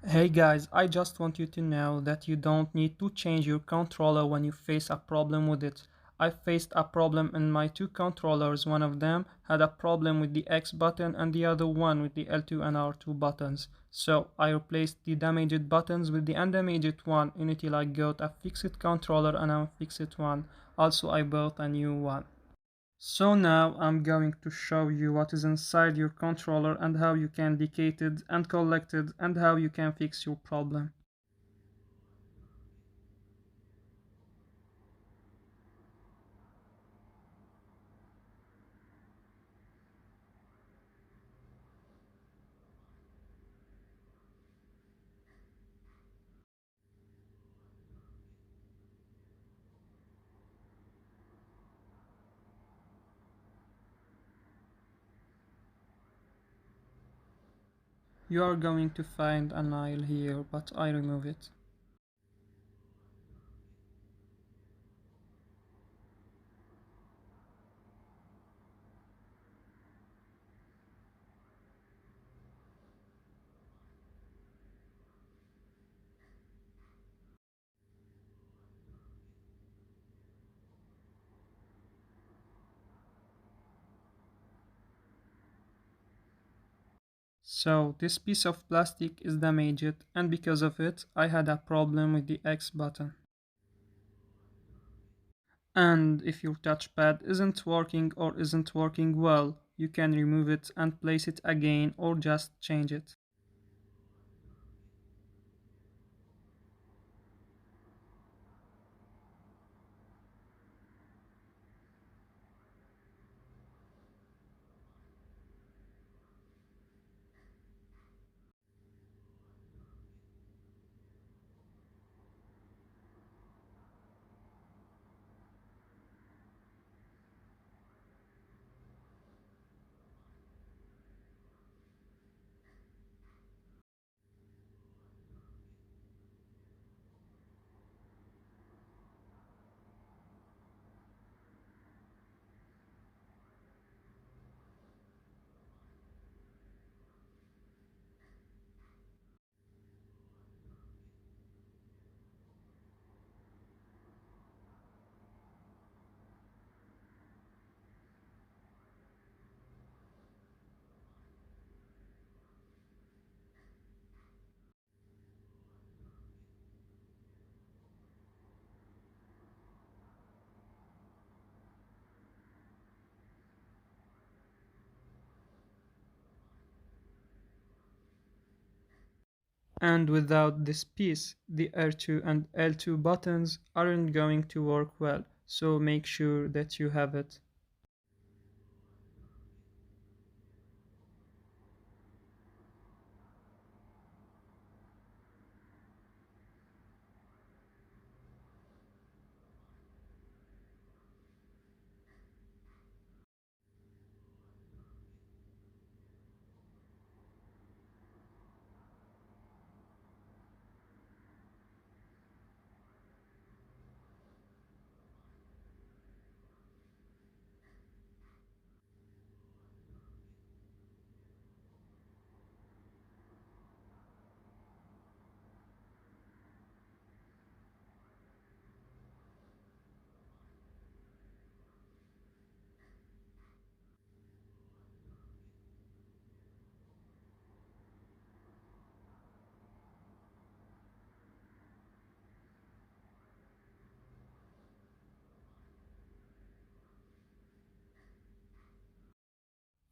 Hey guys, I just want you to know that you don't need to change your controller when you face a problem with it. I faced a problem in my two controllers. One of them had a problem with the X button and the other one with the L2 and R2 buttons. So I replaced the damaged buttons with the undamaged one until I got a fixed controller and a fixed one. Also I bought a new one. So now I'm going to show you what is inside your controller and how you can decode it and collect it and how you can fix your problem. You are going to find a nail here, but I remove it. So this piece of plastic is damaged and because of it I had a problem with the X button. And if your touchpad isn't working or isn't working well, you can remove it and place it again or just change it. And without this piece, the R2 and L2 buttons aren't going to work well, so make sure that you have it.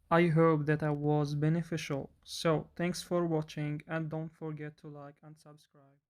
I hope that I was beneficial. So thanks for watching and don't forget to like and subscribe.